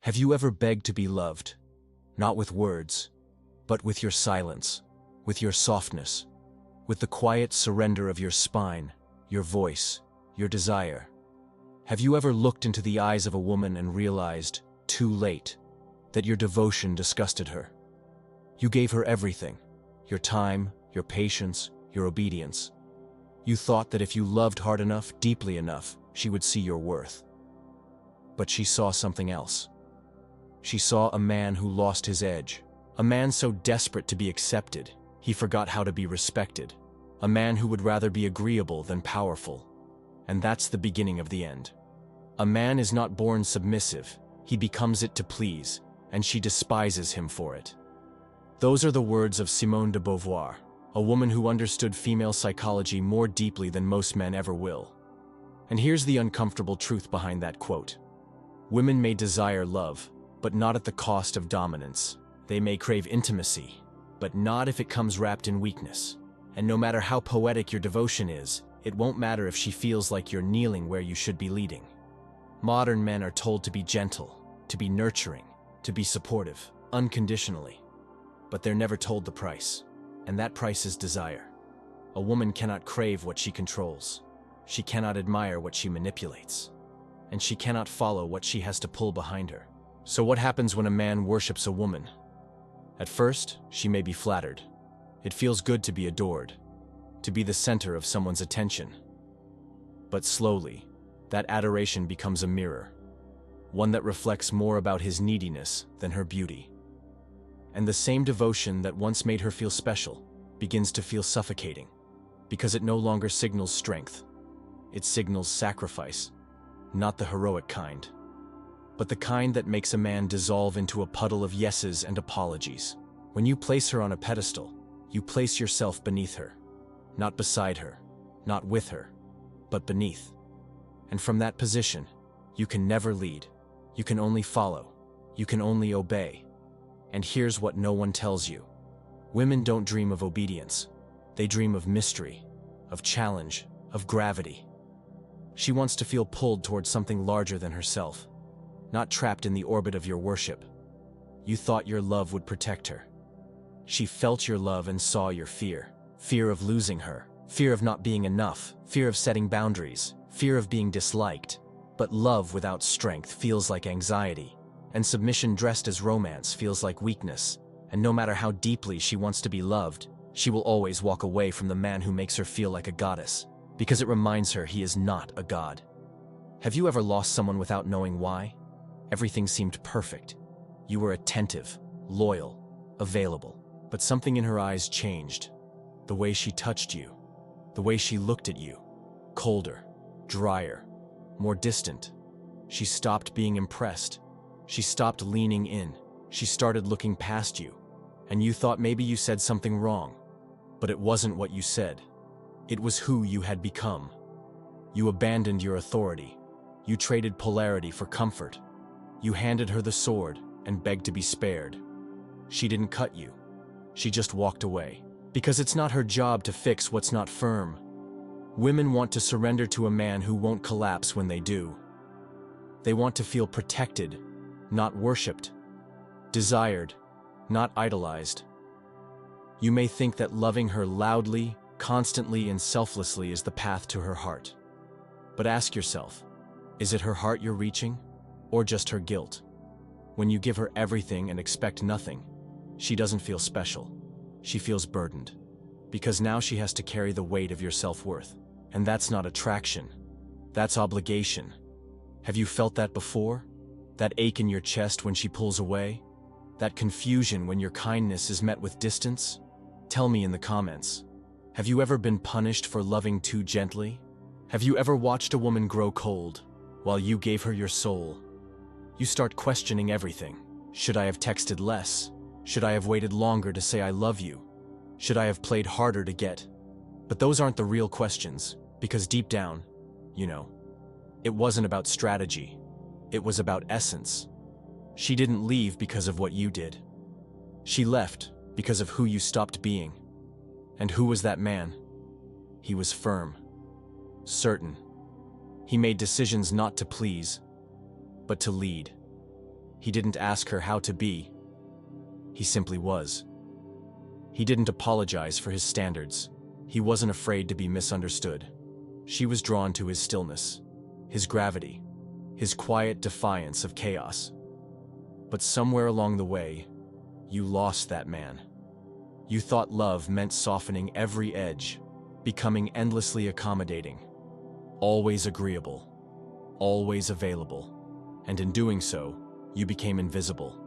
Have you ever begged to be loved? Not with words, but with your silence, with your softness, with the quiet surrender of your spine, your voice, your desire. Have you ever looked into the eyes of a woman and realized, too late, that your devotion disgusted her? You gave her everything, your time, your patience, your obedience. You thought that if you loved hard enough, deeply enough, she would see your worth. But she saw something else. She saw a man who lost his edge, a man so desperate to be accepted, he forgot how to be respected, a man who would rather be agreeable than powerful. And that's the beginning of the end. A man is not born submissive, he becomes it to please, and she despises him for it. Those are the words of Simone de Beauvoir, a woman who understood female psychology more deeply than most men ever will. And here's the uncomfortable truth behind that quote. Women may desire love, but not at the cost of dominance. They may crave intimacy, but not if it comes wrapped in weakness. And no matter how poetic your devotion is, it won't matter if she feels like you're kneeling where you should be leading. Modern men are told to be gentle, to be nurturing, to be supportive, unconditionally. But they're never told the price, and that price is desire. A woman cannot crave what she controls. She cannot admire what she manipulates. And she cannot follow what she has to pull behind her. So what happens when a man worships a woman? At first, she may be flattered. It feels good to be adored, to be the center of someone's attention. But slowly, that adoration becomes a mirror, one that reflects more about his neediness than her beauty. And the same devotion that once made her feel special begins to feel suffocating, because it no longer signals strength. It signals sacrifice, not the heroic kind, but the kind that makes a man dissolve into a puddle of yeses and apologies. When you place her on a pedestal, you place yourself beneath her, not beside her, not with her, but beneath. And from that position, you can never lead. You can only follow. You can only obey. And here's what no one tells you. Women don't dream of obedience. They dream of mystery, of challenge, of gravity. She wants to feel pulled towards something larger than herself, not trapped in the orbit of your worship. You thought your love would protect her. She felt your love and saw your fear. Fear of losing her, fear of not being enough, fear of setting boundaries, fear of being disliked. But love without strength feels like anxiety, and submission dressed as romance feels like weakness. And no matter how deeply she wants to be loved, she will always walk away from the man who makes her feel like a goddess, because it reminds her he is not a god. Have you ever lost someone without knowing why? Everything seemed perfect. You were attentive, loyal, available. But something in her eyes changed. The way she touched you, the way she looked at you. Colder, drier, more distant. She stopped being impressed. She stopped leaning in. She started looking past you. And you thought maybe you said something wrong. But it wasn't what you said. It was who you had become. You abandoned your authority. You traded polarity for comfort. You handed her the sword and begged to be spared. She didn't cut you. She just walked away. Because it's not her job to fix what's not firm. Women want to surrender to a man who won't collapse when they do. They want to feel protected, not worshipped. Desired, not idolized. You may think that loving her loudly, constantly, and selflessly is the path to her heart. But ask yourself, is it her heart you're reaching, or just her guilt? When you give her everything and expect nothing, she doesn't feel special. She feels burdened. Because now she has to carry the weight of your self-worth. And that's not attraction. That's obligation. Have you felt that before? That ache in your chest when she pulls away? That confusion when your kindness is met with distance? Tell me in the comments. Have you ever been punished for loving too gently? Have you ever watched a woman grow cold while you gave her your soul? You start questioning everything. Should I have texted less? Should I have waited longer to say I love you? Should I have played harder to get? But those aren't the real questions, because deep down, it wasn't about strategy. It was about essence. She didn't leave because of what you did. She left because of who you stopped being. And who was that man? He was firm, certain. He made decisions not to please, but to lead. He didn't ask her how to be. He simply was. He didn't apologize for his standards. He wasn't afraid to be misunderstood. She was drawn to his stillness, his gravity, his quiet defiance of chaos. But somewhere along the way, you lost that man. You thought love meant softening every edge, becoming endlessly accommodating, always agreeable, always available. And in doing so, you became invisible.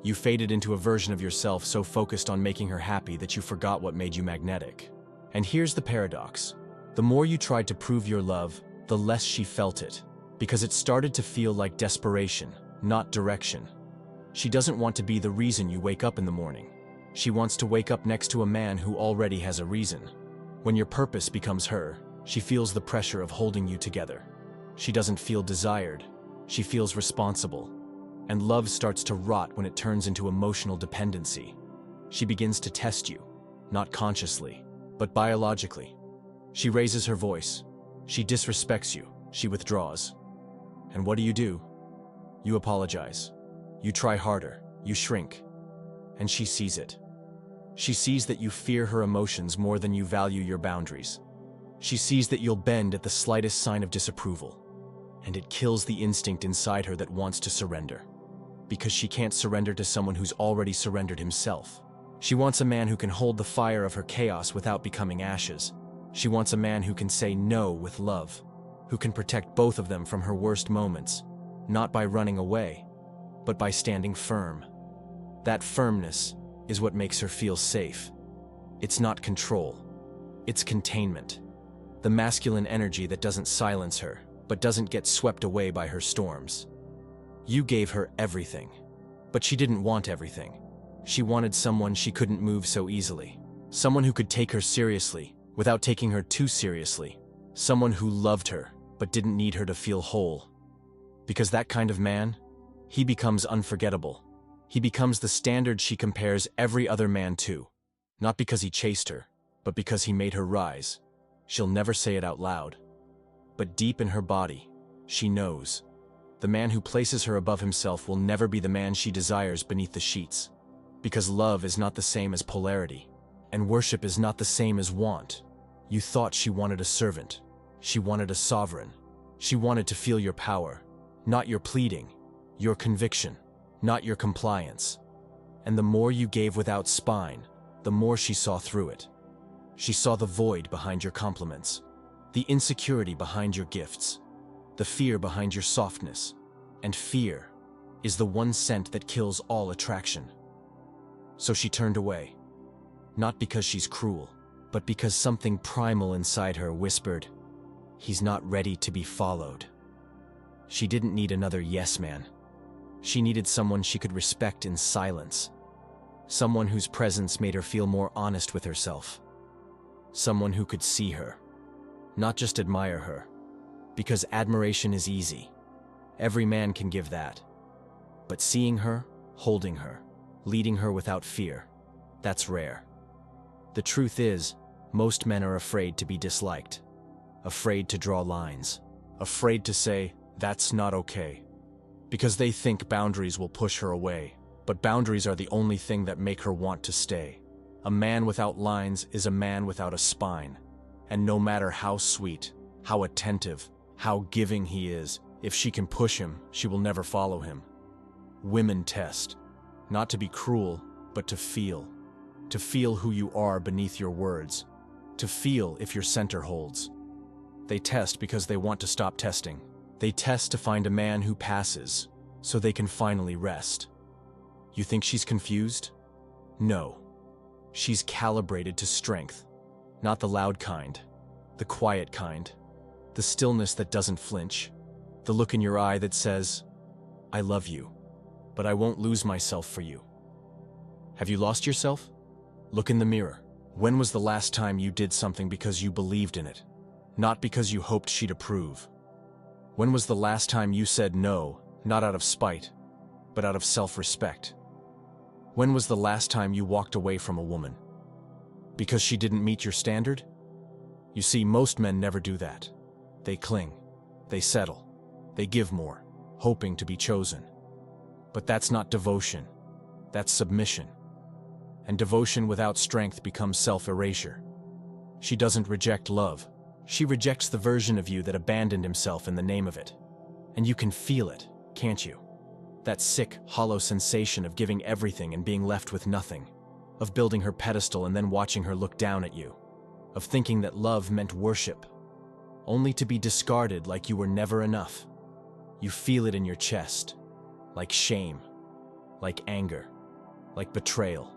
You faded into a version of yourself so focused on making her happy that you forgot what made you magnetic. And here's the paradox. The more you tried to prove your love, the less she felt it, because it started to feel like desperation, not direction. She doesn't want to be the reason you wake up in the morning. She wants to wake up next to a man who already has a reason. When your purpose becomes her, she feels the pressure of holding you together. She doesn't feel desired. She feels responsible. And love starts to rot when it turns into emotional dependency. She begins to test you, not consciously, but biologically. She raises her voice. She disrespects you. She withdraws. And what do? You apologize. You try harder. You shrink. And she sees it. She sees that you fear her emotions more than you value your boundaries. She sees that you'll bend at the slightest sign of disapproval. And it kills the instinct inside her that wants to surrender. Because she can't surrender to someone who's already surrendered himself. She wants a man who can hold the fire of her chaos without becoming ashes. She wants a man who can say no with love, who can protect both of them from her worst moments, not by running away, but by standing firm. That firmness is what makes her feel safe. It's not control. It's containment. The masculine energy that doesn't silence her, but doesn't get swept away by her storms. You gave her everything, but she didn't want everything. She wanted someone she couldn't move so easily. Someone who could take her seriously, without taking her too seriously. Someone who loved her, but didn't need her to feel whole. Because that kind of man, he becomes unforgettable. He becomes the standard she compares every other man to. Not because he chased her, but because he made her rise. She'll never say it out loud. But deep in her body, she knows. The man who places her above himself will never be the man she desires beneath the sheets. Because love is not the same as polarity, and worship is not the same as want. You thought she wanted a servant. She wanted a sovereign. She wanted to feel your power, not your pleading, your conviction, not your compliance. And the more you gave without spine, the more she saw through it. She saw the void behind your compliments, the insecurity behind your gifts, the fear behind your softness. And fear is the one scent that kills all attraction. So she turned away, not because she's cruel, but because something primal inside her whispered, "He's not ready to be followed." She didn't need another yes man. She needed someone she could respect in silence. Someone whose presence made her feel more honest with herself. Someone who could see her, not just admire her. Because admiration is easy. Every man can give that. But seeing her, holding her, leading her without fear, that's rare. The truth is, most men are afraid to be disliked. Afraid to draw lines. Afraid to say, "That's not okay." Because they think boundaries will push her away. But boundaries are the only thing that make her want to stay. A man without lines is a man without a spine. And no matter how sweet, how attentive, how giving he is, if she can push him, she will never follow him. Women test, not to be cruel, but to feel who you are beneath your words, to feel if your center holds. They test because they want to stop testing. They test to find a man who passes, so they can finally rest. You think she's confused? No. She's calibrated to strength, not the loud kind, the quiet kind. The stillness that doesn't flinch. The look in your eye that says, "I love you, but I won't lose myself for you." Have you lost yourself? Look in the mirror. When was the last time you did something because you believed in it, not because you hoped she'd approve? When was the last time you said no, not out of spite, but out of self-respect? When was the last time you walked away from a woman? Because she didn't meet your standard? You see, most men never do that. They cling, they settle, they give more, hoping to be chosen. But that's not devotion. That's submission. And devotion without strength becomes self-erasure. She doesn't reject love. She rejects the version of you that abandoned himself in the name of it. And you can feel it, can't you? That sick, hollow sensation of giving everything and being left with nothing. Of building her pedestal and then watching her look down at you. Of thinking that love meant worship, only to be discarded like you were never enough. You feel it in your chest, like shame, like anger, like betrayal.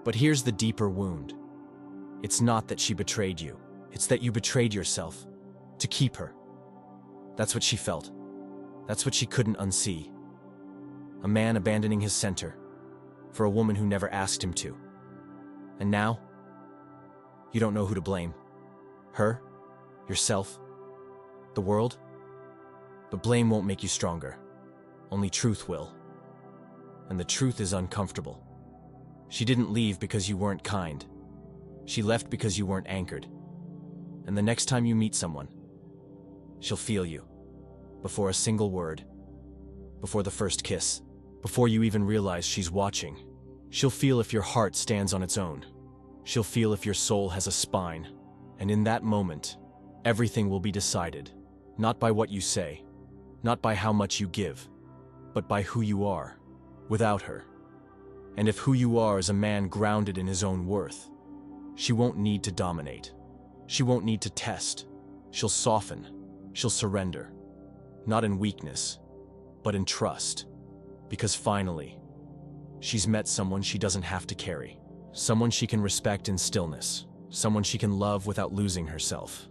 But here's the deeper wound. It's not that she betrayed you, it's that you betrayed yourself to keep her. That's what she felt. That's what she couldn't unsee. A man abandoning his center for a woman who never asked him to. And now, you don't know who to blame. Her? Yourself? The world? But blame won't make you stronger. Only truth will. And the truth is uncomfortable. She didn't leave because you weren't kind. She left because you weren't anchored. And the next time you meet someone, she'll feel you. Before a single word. Before the first kiss. Before you even realize she's watching. She'll feel if your heart stands on its own. She'll feel if your soul has a spine. And in that moment, everything will be decided. Not by what you say. Not by how much you give. But by who you are. Without her. And if who you are is a man grounded in his own worth, she won't need to dominate. She won't need to test. She'll soften. She'll surrender. Not in weakness, but in trust. Because finally, she's met someone she doesn't have to carry. Someone she can respect in stillness. Someone she can love without losing herself.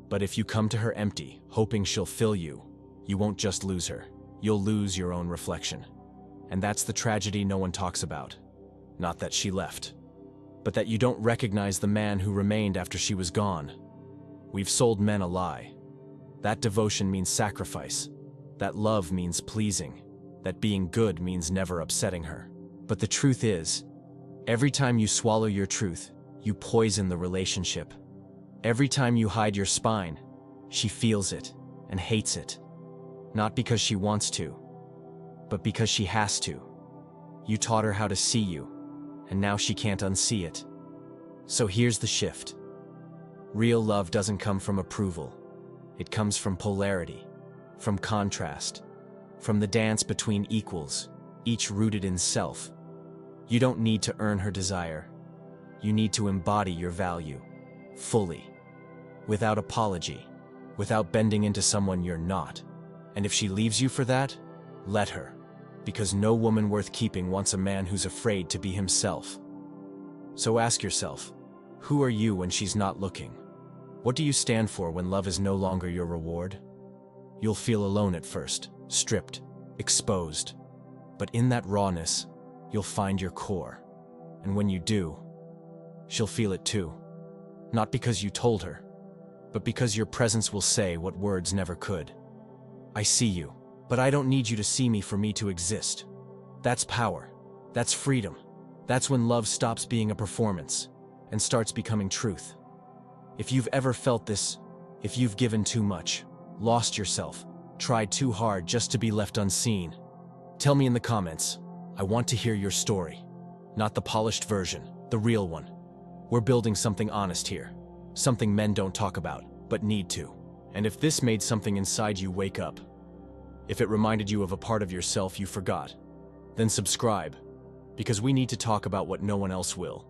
But if you come to her empty, hoping she'll fill you, you won't just lose her. You'll lose your own reflection. And that's the tragedy no one talks about. Not that she left, but that you don't recognize the man who remained after she was gone. We've sold men a lie. That devotion means sacrifice. That love means pleasing. That being good means never upsetting her. But the truth is, every time you swallow your truth, you poison the relationship. Every time you hide your spine, she feels it and hates it. Not because she wants to, but because she has to. You taught her how to see you, and now she can't unsee it. So here's the shift. Real love doesn't come from approval. It comes from polarity, from contrast, from the dance between equals, each rooted in self. You don't need to earn her desire. You need to embody your value, fully, without apology, without bending into someone you're not. And if she leaves you for that, let her. Because no woman worth keeping wants a man who's afraid to be himself. So ask yourself, who are you when she's not looking? What do you stand for when love is no longer your reward? You'll feel alone at first, stripped, exposed. But in that rawness, you'll find your core. And when you do, she'll feel it too. Not because you told her, but because your presence will say what words never could. I see you, but I don't need you to see me for me to exist. That's power. That's freedom. That's when love stops being a performance and starts becoming truth. If you've ever felt this, if you've given too much, lost yourself, tried too hard just to be left unseen, tell me in the comments. I want to hear your story. Not the polished version, the real one. We're building something honest here. Something men don't talk about, but need to. And if this made something inside you wake up, if it reminded you of a part of yourself you forgot, then subscribe, because we need to talk about what no one else will.